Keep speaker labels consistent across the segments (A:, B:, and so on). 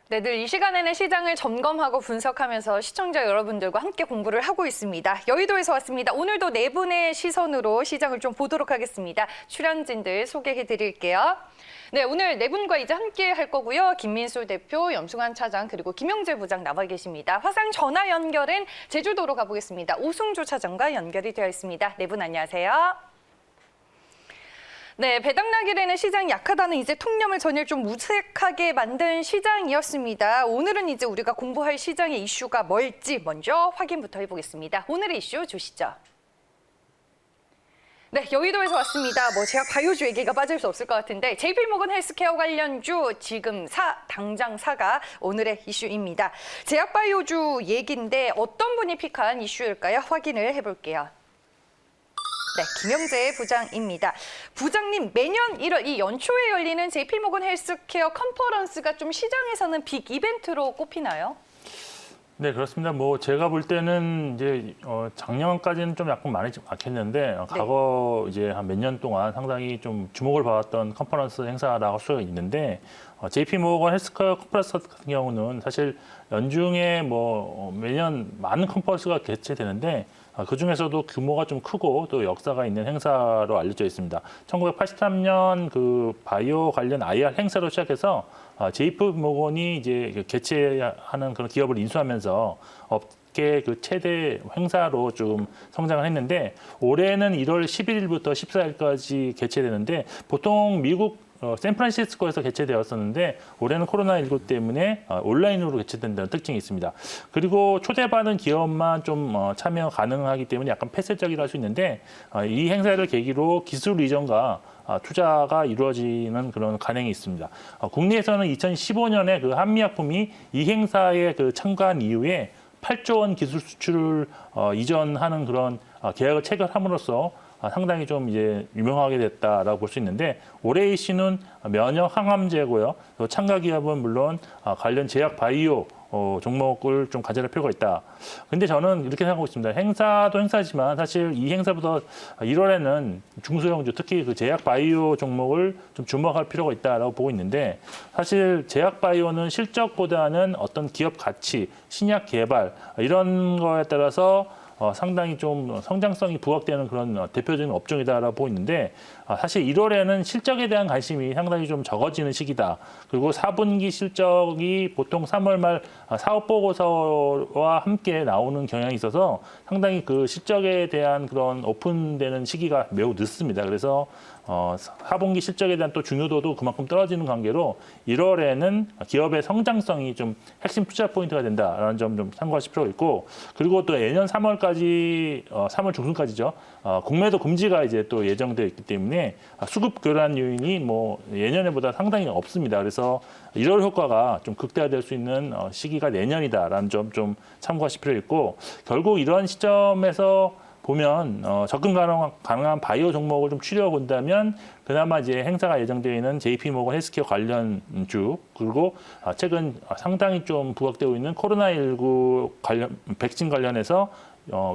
A: 네, 늘 이 시간에는 시장을 점검하고 분석하면서 시청자 여러분들과 함께 공부를 하고 있습니다. 여의도에서 왔습니다. 오늘도 네 분의 시선으로 시장을 좀 보도록 하겠습니다. 출연진들 소개해 드릴게요. 네, 오늘 네 분과 이제 함께 할 거고요. 김민수 대표, 염승환 차장, 그리고 김영재 부장 나와 계십니다. 화상 전화 연결은 제주도로 가보겠습니다. 오승주 차장과 연결이 되어 있습니다. 네 분 안녕하세요. 네, 배당락이라는 시장이 약하다는 이제 통념을 전일 좀 무색하게 만든 시장이었습니다. 오늘은 이제 우리가 공부할 시장의 이슈가 뭘지 먼저 확인부터 해보겠습니다. 오늘의 이슈 주시죠. 네, 여의도에서 왔습니다. 제약 바이오주 얘기가 빠질 수 없을 것 같은데 JP모건 헬스케어 관련주 지금 당장 사가 오늘의 이슈입니다. 제약 바이오주 얘기인데 어떤 분이 픽한 이슈일까요? 확인을 해볼게요. 네, 김영재 부장입니다. 부장님, 매년 1월 이 연초에 열리는 JP모건 헬스케어 컨퍼런스가 좀 시장에서는 빅 이벤트로 꼽히나요?
B: 네, 그렇습니다. 제가 볼 때는 이제 작년까지는 좀 약간 많이 막혔는데 과거 이제 한 몇 년 동안 상당히 좀 주목을 받았던 컨퍼런스 행사라고 할 수가 있는데 JP모건 헬스케어 컨퍼런스 같은 경우는 사실 연중에 매년 많은 컨퍼런스가 개최되는데 그 중에서도 규모가 좀 크고 또 역사가 있는 행사로 알려져 있습니다. 1983년 그 바이오 관련 IR 행사로 시작해서 JP모건이 이제 개최하는 그런 기업을 인수하면서 업계 그 최대 행사로 좀 성장을 했는데 올해는 1월 11일부터 14일까지 개최되는데 보통 미국 샌프란시스코에서 개최되었었는데 올해는 코로나19 때문에 온라인으로 개최된다는 특징이 있습니다. 그리고 초대받은 기업만 좀 참여 가능하기 때문에 약간 폐쇄적이라 할 수 있는데 이 행사를 계기로 기술 이전과 투자가 이루어지는 그런 관행이 있습니다. 국내에서는 2015년에 그 한미약품이 이 행사에 그 참가한 이후에 8조 원 기술 수출을 이전하는 그런 계약을 체결함으로써 상당히 좀 이제 유명하게 됐다라고 볼 수 있는데 올해 이슈는 면역 항암제고요. 또 참가 기업은 물론 관련 제약 바이오 종목을 좀 가져갈 필요가 있다. 근데 저는 이렇게 생각하고 있습니다. 행사도 행사지만 사실 이 행사보다 1월에는 중소형주 특히 그 제약 바이오 종목을 좀 주목할 필요가 있다라고 보고 있는데 사실 제약 바이오는 실적보다는 어떤 기업 가치, 신약 개발 이런 거에 따라서 상당히 좀 성장성이 부각되는 그런 대표적인 업종이다라고 보고 있는데 사실 1월에는 실적에 대한 관심이 상당히 좀 적어지는 시기다. 그리고 4분기 실적이 보통 3월 말 사업 보고서와 함께 나오는 경향이 있어서 상당히 그 실적에 대한 그런 오픈되는 시기가 매우 늦습니다. 그래서 4분기 실적에 대한 또 중요도도 그만큼 떨어지는 관계로 1월에는 기업의 성장성이 좀 핵심 투자 포인트가 된다라는 점 좀 참고하실 필요가 있고 그리고 또 내년 3월까지 3월 중순까지죠. 공매도 금지가 이제 또 예정되어 있기 때문에 수급 교란 요인이 예년에보다 상당히 없습니다. 그래서 1월 효과가 좀 극대화될 수 있는 시기가 내년이다라는 점 좀 참고하실 필요가 있고 결국 이런 시점에서 보면 접근 가능한 바이오 종목을 좀 추려본다면 그나마 이제 행사가 예정되어 있는 JP모건 헬스케어 관련주 그리고 최근 상당히 좀 부각되고 있는 코로나19 관련 백신 관련해서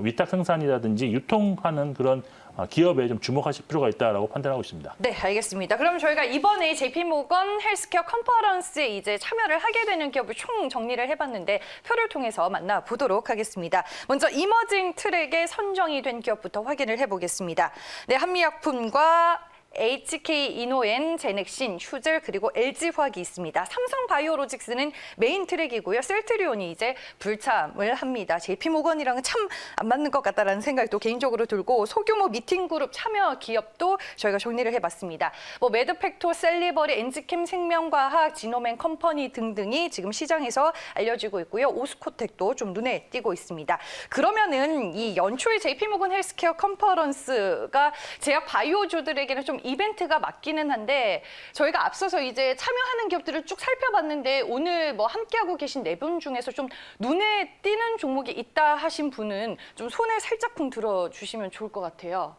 B: 위탁 생산이라든지 유통하는 그런 기업에 좀 주목하실 필요가 있다라고 판단하고 있습니다.
A: 네, 알겠습니다. 그럼 저희가 이번에 JP모건 헬스케어 컨퍼런스에 이제 참여를 하게 되는 기업을 총 정리를 해봤는데 표를 통해서 만나보도록 하겠습니다. 먼저 이머징 트랙에 선정이 된 기업부터 확인을 해보겠습니다. 네, 한미약품과 HK이노엔, 제넥신, 휴즐 그리고 LG화학이 있습니다. 삼성바이오로직스는 메인 트랙이고요. 셀트리온이 이제 불참을 합니다. JP모건이랑은 참 안 맞는 것 같다라는 생각이 또 개인적으로 들고 소규모 미팅그룹 참여 기업도 저희가 정리를 해봤습니다. 매드팩토, 셀리버리, 엔지캠 생명과학, 지노맨 컴퍼니 등등이 지금 시장에서 알려지고 있고요. 오스코텍도 좀 눈에 띄고 있습니다. 그러면은 이 연초에 JP모건 헬스케어 컨퍼런스가 제약 바이오주들에게는 좀 이벤트가 맞기는 한데 저희가 앞서서 이제 참여하는 기업들을 쭉 살펴봤는데 오늘 함께하고 계신 네 분 중에서 좀 눈에 띄는 종목이 있다 하신 분은 좀 손을 살짝쿵 들어주시면 좋을 것 같아요.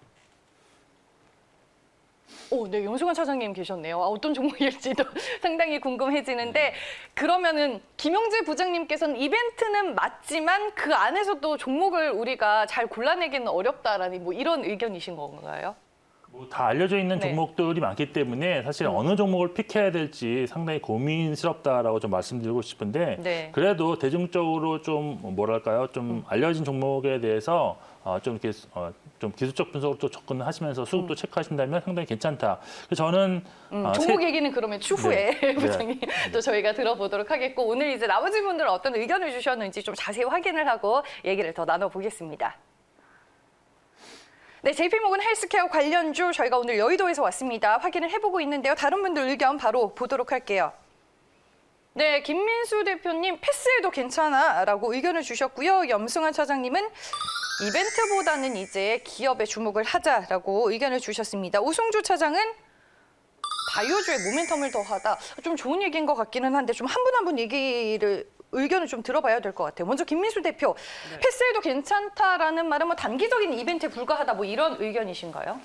A: 네, 염승환 차장님 계셨네요. 어떤 종목일지도 상당히 궁금해지는데 그러면은 김영재 부장님께서는 이벤트는 맞지만 그 안에서도 종목을 우리가 잘 골라내기는 어렵다라는 이런 의견이신 건가요?
B: 다 알려져 있는
A: 네.
B: 종목들이 많기 때문에 사실 어느 종목을 픽해야 될지 상당히 고민스럽다라고 좀 말씀드리고 싶은데
A: 네.
B: 그래도 대중적으로 좀 뭐랄까요? 좀 알려진 종목에 대해서 좀 이렇게 좀 기술적 분석으로 또 접근을 하시면서 수급도 체크하신다면 상당히 괜찮다. 그래서 저는
A: 종목 얘기는 그러면 추후에
B: 네.
A: 부장님 또 저희가 들어보도록 하겠고 오늘 이제 나머지 분들 어떤 의견을 주셨는지 좀 자세히 확인을 하고 얘기를 더 나눠보겠습니다. 네, JP모건 헬스케어 관련주 저희가 오늘 여의도에서 왔습니다. 확인을 해보고 있는데요. 다른 분들 의견 바로 보도록 할게요. 네, 김민수 대표님 패스해도 괜찮아라고 의견을 주셨고요. 염승환 차장님은 이벤트보다는 이제 기업에 주목을 하자라고 의견을 주셨습니다. 오승주 차장은 바이오주의 모멘텀을 더하다. 좀 좋은 얘기인 것 같기는 한데 좀 한 분 한 분 의견을 좀 들어봐야 될 것 같아요. 먼저 김민수 대표, 패스해도 괜찮다라는 말은 뭐 단기적인 이벤트에 불과하다 뭐 이런 의견이신가요?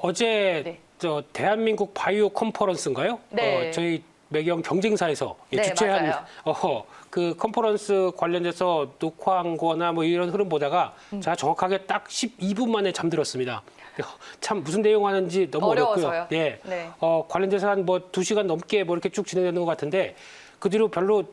C: 어제
A: 네.
C: 저 대한민국 바이오 컨퍼런스인가요?
A: 네.
C: 저희 매경 경쟁사에서
A: 네,
C: 주최한
A: 맞아요.
C: 그 컨퍼런스 관련돼서 녹화한 거나 뭐 이런 흐름 보다가 제가 정확하게 딱 12분 만에 잠들었습니다. 참 무슨 내용 하는지 너무
A: 어려워서요.
C: 어렵고요. 예.
A: 네.
C: 관련돼서 한 뭐 2시간 넘게 뭐 이렇게 쭉 진행되는 것 같은데 그 뒤로 별로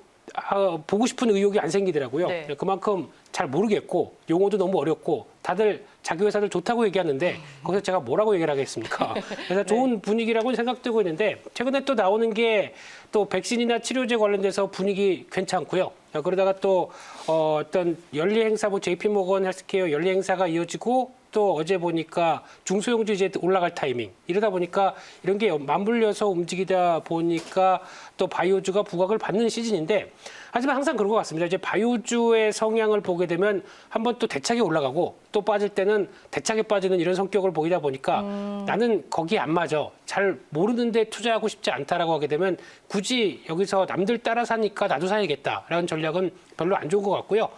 C: 보고 싶은 의욕이 안 생기더라고요.
A: 네.
C: 그만큼 잘 모르겠고 용어도 너무 어렵고 다들 자기 회사들 좋다고 얘기하는데 거기서 제가 뭐라고 얘기를 하겠습니까? 그래서 좋은 분위기라고 생각되고 있는데 최근에 또 나오는 게 또 백신이나 치료제 관련돼서 분위기 괜찮고요. 그러다가 또 어떤 연리 행사, 뭐 JP모건 헬스케어 연리 행사가 이어지고 또 어제 보니까 중소형주 이제 올라갈 타이밍 이러다 보니까 이런 게 맞물려서 움직이다 보니까 또 바이오주가 부각을 받는 시즌인데 하지만 항상 그런 것 같습니다. 이제 바이오주의 성향을 보게 되면 한번 또 대차게 올라가고 또 빠질 때는 대차게 빠지는 이런 성격을 보이다 보니까 나는 거기에 안 맞아. 잘 모르는데 투자하고 싶지 않다라고 하게 되면 굳이 여기서 남들 따라 사니까 나도 사야겠다라는 전략은 별로 안 좋은 것 같고요.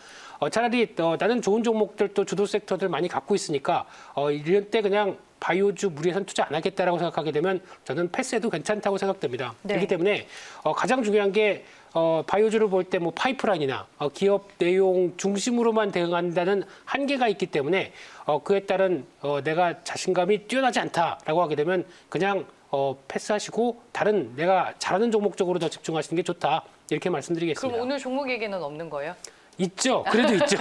C: 차라리 나는 좋은 종목들 또 주도 섹터들 많이 갖고 있으니까 이런 때 그냥 바이오주 무리해선 투자 안 하겠다라고 생각하게 되면 저는 패스해도 괜찮다고 생각됩니다.
A: 네.
C: 그렇기 때문에 가장 중요한 게 바이오주를 볼 때 뭐 파이프라인이나 기업 내용 중심으로만 대응한다는 한계가 있기 때문에 그에 따른 내가 자신감이 뛰어나지 않다라고 하게 되면 그냥 패스하시고 다른 내가 잘하는 종목 쪽으로 더 집중하시는 게 좋다 이렇게 말씀드리겠습니다.
A: 그럼 오늘 종목 얘기는 없는 거예요?
C: 있죠. 그래도 있죠.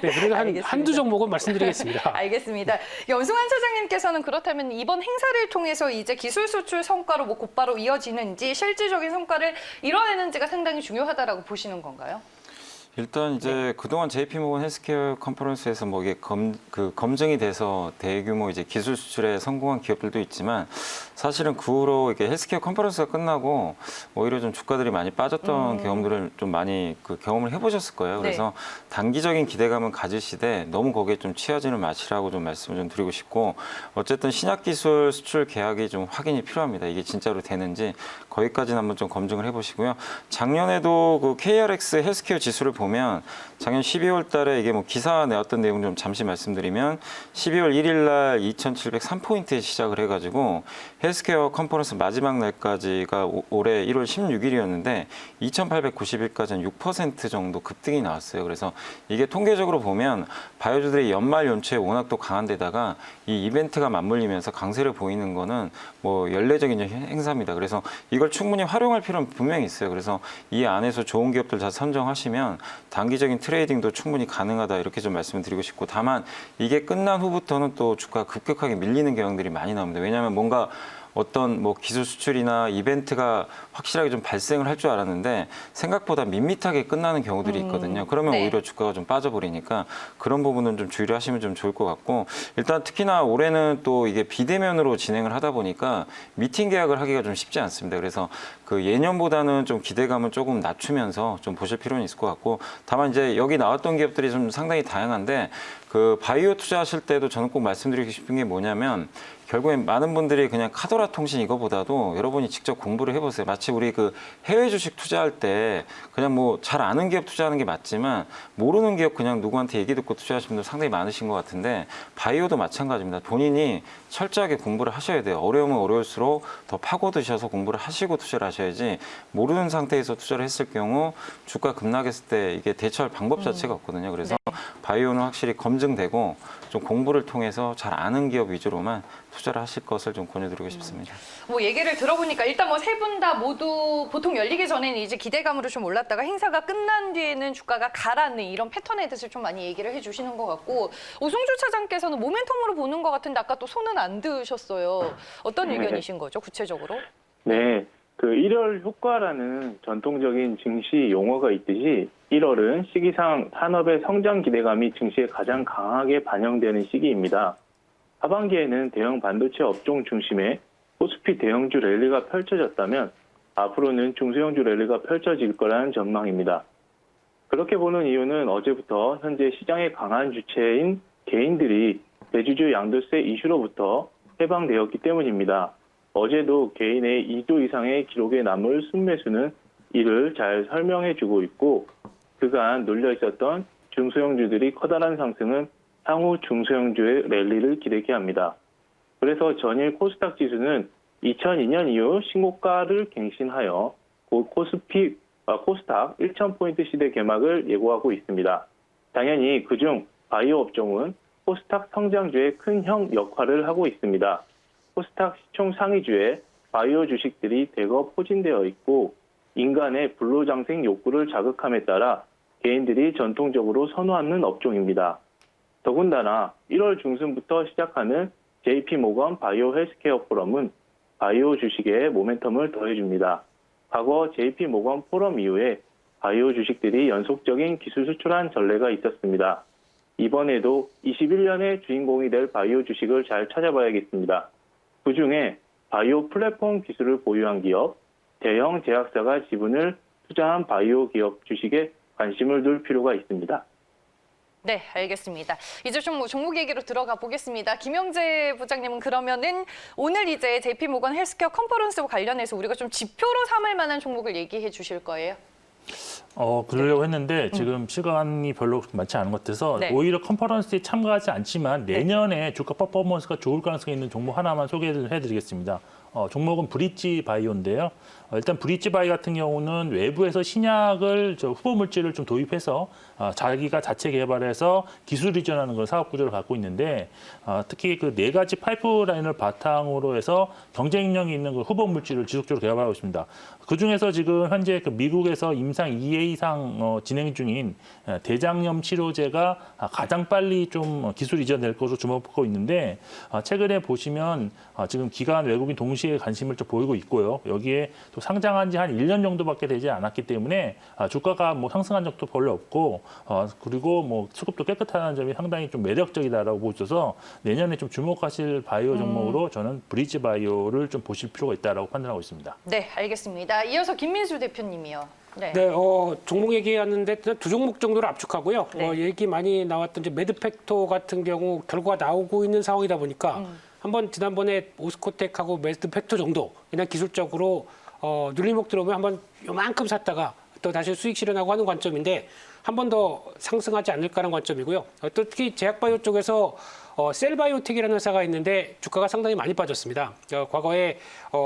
C: 네, 그래도
A: 알겠습니다.
C: 한두 종목은 말씀드리겠습니다.
A: 알겠습니다. 염승환 차장님께서는 그렇다면 이번 행사를 통해서 이제 기술 수출 성과로 뭐 곧바로 이어지는지 실질적인 성과를 이뤄내는지가 상당히 중요하다라고 보시는 건가요?
D: 일단 이제 그동안 JP모건 헬스케어 컨퍼런스에서 뭐 이게 검증이 돼서 대규모 이제 기술 수출에 성공한 기업들도 있지만 사실은 그 후로 이게 헬스케어 컨퍼런스가 끝나고 오히려 좀 주가들이 많이 빠졌던 경험들을 좀 많이 경험을 해보셨을 거예요. 그래서 단기적인 기대감은 가지시되 너무 거기에 좀 취하지는 마시라고 좀 말씀을 좀 드리고 싶고 어쨌든 신약 기술 수출 계약이 좀 확인이 필요합니다. 이게 진짜로 되는지 거기까지는 한번 좀 검증을 해보시고요. 작년에도 그 KRX 헬스케어 지수를 보면 작년 12월 달에 이게 뭐 기사 내었던 내용 좀 잠시 말씀드리면 12월 1일 날 2,703포인트에 시작을 해가지고 헬스케어 컨퍼런스 마지막 날까지가 올해 1월 16일이었는데 2,890일까지는 6% 정도 급등이 나왔어요. 그래서 이게 통계적으로 보면 바이오주들의 연말 연초에 워낙 또 강한 데다가 이 이벤트가 맞물리면서 강세를 보이는 거는 뭐 연례적인 행사입니다. 그래서 이걸 충분히 활용할 필요는 분명히 있어요. 그래서 이 안에서 좋은 기업들 다 선정하시면 단기적인 트레이딩도 충분히 가능하다 이렇게 좀 말씀을 드리고 싶고 다만 이게 끝난 후부터는 또 주가가 급격하게 밀리는 경향들이 많이 나옵니다. 왜냐하면 뭔가 어떤 뭐 기술 수출이나 이벤트가 확실하게 좀 발생을 할 줄 알았는데 생각보다 밋밋하게 끝나는 경우들이 있거든요. 그러면
A: 네.
D: 오히려 주가가 좀 빠져버리니까 그런 부분은 좀 주의를 하시면 좀 좋을 것 같고 일단 특히나 올해는 또 이게 비대면으로 진행을 하다 보니까 미팅 계약을 하기가 좀 쉽지 않습니다. 그래서 그 예년보다는 좀 기대감을 조금 낮추면서 좀 보실 필요는 있을 것 같고 다만 이제 여기 나왔던 기업들이 좀 상당히 다양한데 그 바이오 투자하실 때도 저는 꼭 말씀드리고 싶은 게 뭐냐면 결국엔 많은 분들이 그냥 카더라 통신 이거보다도 여러분이 직접 공부를 해보세요. 마치 우리 그 해외 주식 투자할 때 그냥 뭐 잘 아는 기업 투자하는 게 맞지만 모르는 기업 그냥 누구한테 얘기 듣고 투자하시는 분들 상당히 많으신 것 같은데 바이오도 마찬가지입니다. 본인이 철저하게 공부를 하셔야 돼요. 어려우면 어려울수록 더 파고드셔서 공부를 하시고 투자를 하셔야지 모르는 상태에서 투자를 했을 경우 주가 급락했을 때 이게 대처할 방법 자체가 없거든요. 그래서 바이오는 확실히 검증되고 좀 공부를 통해서 잘 아는 기업 위주로만 투자 투자를 하실 것을 좀 권유드리고 싶습니다.
A: 뭐 얘기를 들어보니까 일단 뭐 세 분 다 모두 보통 열리기 전에는 이제 기대감으로 좀 올랐다가 행사가 끝난 뒤에는 주가가 가라앉는 이런 패턴에 대해서 좀 많이 얘기를 해주시는 것 같고, 오승주 차장께서는 모멘텀으로 보는 것 같은데 아까 또 손은 안 드셨어요. 어떤 의견이신 거죠, 구체적으로?
E: 네, 그 1월 효과라는 전통적인 증시 용어가 있듯이 1월은 시기상 산업의 성장 기대감이 증시에 가장 강하게 반영되는 시기입니다. 하반기에는 대형 반도체 업종 중심의 코스피 대형주 랠리가 펼쳐졌다면 앞으로는 중소형주 랠리가 펼쳐질 거라는 전망입니다. 그렇게 보는 이유는 어제부터 현재 시장의 강한 주체인 개인들이 대주주 양도세 이슈로부터 해방되었기 때문입니다. 어제도 개인의 2조 이상의 기록에 남을 순매수는 이를 잘 설명해주고 있고, 그간 눌려 있었던 중소형주들이 커다란 상승은 향후 중소형주의 랠리를 기대케 합니다. 그래서 전일 코스닥 지수는 2002년 이후 신고가를 갱신하여 곧 코스닥 1,000포인트 시대 개막을 예고하고 있습니다. 당연히 그중 바이오 업종은 코스닥 성장주의 큰 형 역할을 하고 있습니다. 코스닥 시총 상위주에 바이오 주식들이 대거 포진되어 있고, 인간의 불로장생 욕구를 자극함에 따라 개인들이 전통적으로 선호하는 업종입니다. 더군다나 1월 중순부터 시작하는 JP모건 바이오 헬스케어 포럼은 바이오 주식에 모멘텀을 더해줍니다. 과거 JP모건 포럼 이후에 바이오 주식들이 연속적인 기술 수출한 전례가 있었습니다. 이번에도 21년의 주인공이 될 바이오 주식을 잘 찾아봐야겠습니다. 그중에 바이오 플랫폼 기술을 보유한 기업, 대형 제약사가 지분을 투자한 바이오 기업 주식에 관심을 둘 필요가 있습니다.
A: 네, 알겠습니다. 이제 좀 종목 얘기로 들어가 보겠습니다. 김영재 부장님은 그러면은 오늘 이제 JP모건 헬스케어 컨퍼런스와 관련해서 우리가 좀 지표로 삼을 만한 종목을 얘기해 주실 거예요?
B: 그러려고 했는데 지금 시간이 별로 많지 않은 것 같아서
A: 네.
B: 오히려 컨퍼런스에 참가하지 않지만 내년에 주가 퍼포먼스가 좋을 가능성이 있는 종목 하나만 소개를 해드리겠습니다. 종목은 브릿지 바이오인데요. 일단 브릿지 바이오 같은 경우는 외부에서 신약을 후보 물질을 좀 도입해서 자기가 자체 개발해서 기술 이전하는 걸 사업 구조를 갖고 있는데, 특히 그 4가지 파이프라인을 바탕으로 해서 경쟁력이 있는 그 후보 물질을 지속적으로 개발하고 있습니다. 그 중에서 지금 현재 그 미국에서 임상 2회 이상 진행 중인 대장염 치료제가 가장 빨리 좀 기술 이전될 것으로 주목받고 있는데, 최근에 보시면 지금 기관 외국인 동시에 관심을 좀 보이고 있고요. 여기에 또 상장한 지 한 1년 정도밖에 되지 않았기 때문에 주가가 뭐 상승한 적도 별로 없고, 그리고 뭐 수급도 깨끗하다는 점이 상당히 좀 매력적이다라고 보셔서 내년에 좀 주목하실 바이오 종목으로 저는 브릿지 바이오를 좀 보실 필요가 있다라고 판단하고 있습니다.
A: 네, 알겠습니다. 이어서 김민수 대표님이요. 네.
C: 네, 종목 얘기하는데 두 종목 정도를 압축하고요.
A: 네.
C: 얘기 많이 나왔던 이제 매드팩토 같은 경우 결과가 나오고 있는 상황이다 보니까 한번 지난번에 오스코텍하고 매드팩토 정도 그냥 기술적으로 눌림목 들어오면 한번 요만큼 샀다가 또 다시 수익 실현하고 하는 관점인데 한 번 더 상승하지 않을까라는 관점이고요. 또 특히 제약바이오 쪽에서 셀바이오텍이라는 회사가 있는데 주가가 상당히 많이 빠졌습니다. 과거에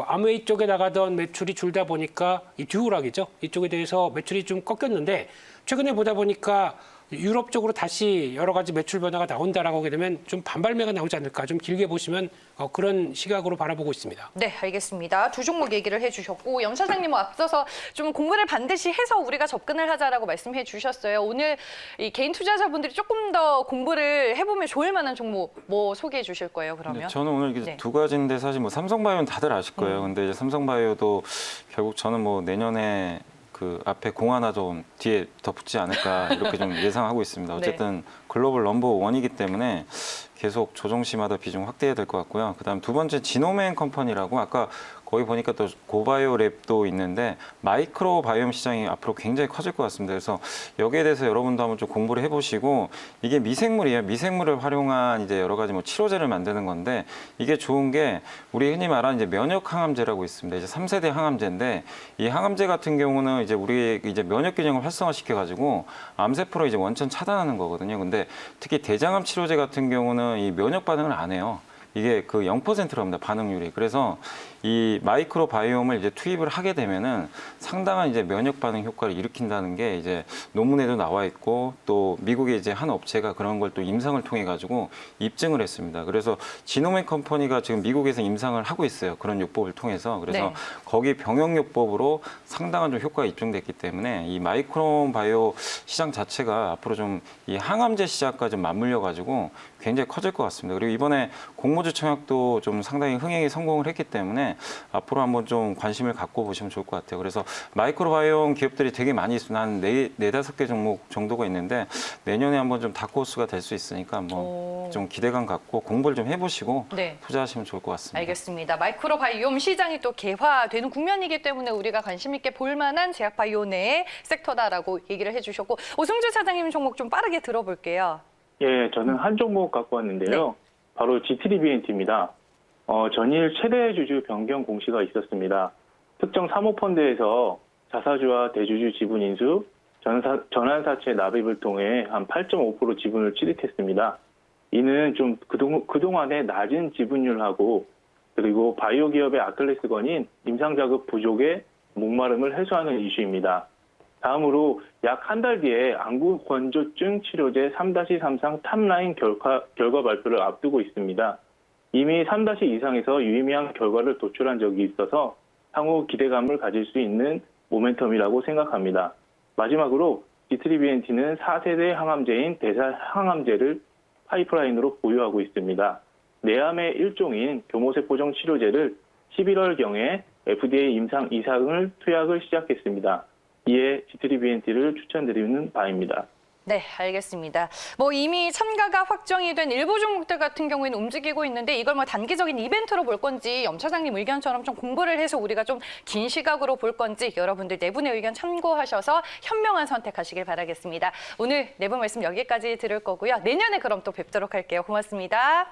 C: 아메이 쪽에 나가던 매출이 줄다 보니까 이 듀오락이죠. 이쪽에 대해서 매출이 좀 꺾였는데 최근에 보다 보니까 유럽 쪽으로 다시 여러 가지 매출 변화가 나온다라고 하게 되면 좀 반발매가 나오지 않을까. 좀 길게 보시면 그런 시각으로 바라보고 있습니다.
A: 네, 알겠습니다. 두 종목 얘기를 해주셨고, 염 사장님 앞서서 좀 공부를 반드시 해서 우리가 접근을 하자라고 말씀해 주셨어요. 오늘 이 개인 투자자분들이 조금 더 공부를 해보면 좋을 만한 종목 뭐 소개해 주실 거예요, 그러면?
D: 네, 저는 오늘
A: 네.
D: 두 가지인데 사실 뭐 삼성바이오는 다들 아실 거예요. 근데 이제 삼성바이오도 결국 저는 뭐 내년에 그 앞에 공 하나 좀 뒤에 더 붙지 않을까 이렇게 좀 예상하고 있습니다. 어쨌든 글로벌 넘버 원이기 때문에 계속 조정시마다 비중 확대해야 될 것 같고요. 그다음 두 번째 지노맨 컴퍼니라고 아까 거기 보니까 또 고바이오 랩도 있는데 마이크로 바이옴 시장이 앞으로 굉장히 커질 것 같습니다. 그래서 여기에 대해서 여러분도 한번 좀 공부를 해보시고, 이게 미생물이에요. 미생물을 활용한 이제 여러 가지 뭐 치료제를 만드는 건데, 이게 좋은 게 우리 흔히 말하는 이제 면역 항암제라고 있습니다. 이제 3세대 항암제인데, 이 항암제 같은 경우는 이제 우리 이제 면역 균형을 활성화시켜 가지고 암세포를 이제 원천 차단하는 거거든요. 근데 특히 대장암 치료제 같은 경우는 이 면역 반응을 안 해요. 이게 그 0%랍니다. 반응률이. 그래서 이 마이크로바이옴을 이제 투입을 하게 되면은 상당한 이제 면역 반응 효과를 일으킨다는 게 이제 논문에도 나와 있고 또 미국의 이제 한 업체가 그런 걸 또 임상을 통해 가지고 입증을 했습니다. 그래서 지노맥 컴퍼니가 지금 미국에서 임상을 하고 있어요. 그런 요법을 통해서. 그래서
A: 네.
D: 거기 병역 요법으로 상당한 좀 효과가 입증됐기 때문에 이 마이크로바이오 시장 자체가 앞으로 좀 이 항암제 시장과 좀 맞물려 가지고 굉장히 커질 것 같습니다. 그리고 이번에 공모주 청약도 좀 상당히 흥행에 성공을 했기 때문에 앞으로 한번 좀 관심을 갖고 보시면 좋을 것 같아요. 그래서 마이크로바이옴 기업들이 되게 많이 있습니다. 한 네다섯 개 종목 정도가 있는데 내년에 한번 좀 다크호스가 될 수 있으니까 한번 좀 기대감 갖고 공부를 좀 해보시고
A: 네.
D: 투자하시면 좋을 것 같습니다.
A: 알겠습니다. 마이크로바이옴 시장이 또 개화되는 국면이기 때문에 우리가 관심 있게 볼 만한 제약바이오 내의 섹터다라고 얘기를 해주셨고 오승주 차장님 종목 좀 빠르게 들어볼게요.
E: 예, 저는 한 종목 갖고 왔는데요. 바로 G3BNT입니다. 전일 최대 주주 변경 공시가 있었습니다. 특정 사모펀드에서 자사주와 대주주 지분 인수, 전환사채 납입을 통해 한 8.5% 지분을 취득했습니다. 이는 좀 그동안의 낮은 지분율하고 그리고 바이오 기업의 아킬레스건인 임상자급 부족의 목마름을 해소하는 이슈입니다. 다음으로 약 한 달 뒤에 안구 건조증 치료제 3-33 탑라인 결과 발표를 앞두고 있습니다. 이미 3- 이상에서 유의미한 결과를 도출한 적이 있어서 향후 기대감을 가질 수 있는 모멘텀이라고 생각합니다. 마지막으로 G3BNT는 4세대 항암제인 대사 항암제를 파이프라인으로 보유하고 있습니다. 내암의 일종인 교모세포종 치료제를 11월경에 FDA 임상 이상을 투약을 시작했습니다. 이에 G3BNT를 추천드리는 바입니다.
A: 네, 알겠습니다. 뭐 이미 참가가 확정이 된 일부 종목들 같은 경우에는 움직이고 있는데 이걸 뭐 단기적인 이벤트로 볼 건지 염 차장님 의견처럼 좀 공부를 해서 우리가 좀 긴 시각으로 볼 건지 여러분들 네 분의 의견 참고하셔서 현명한 선택하시길 바라겠습니다. 오늘 네 분 말씀 여기까지 들을 거고요. 내년에 그럼 또 뵙도록 할게요. 고맙습니다.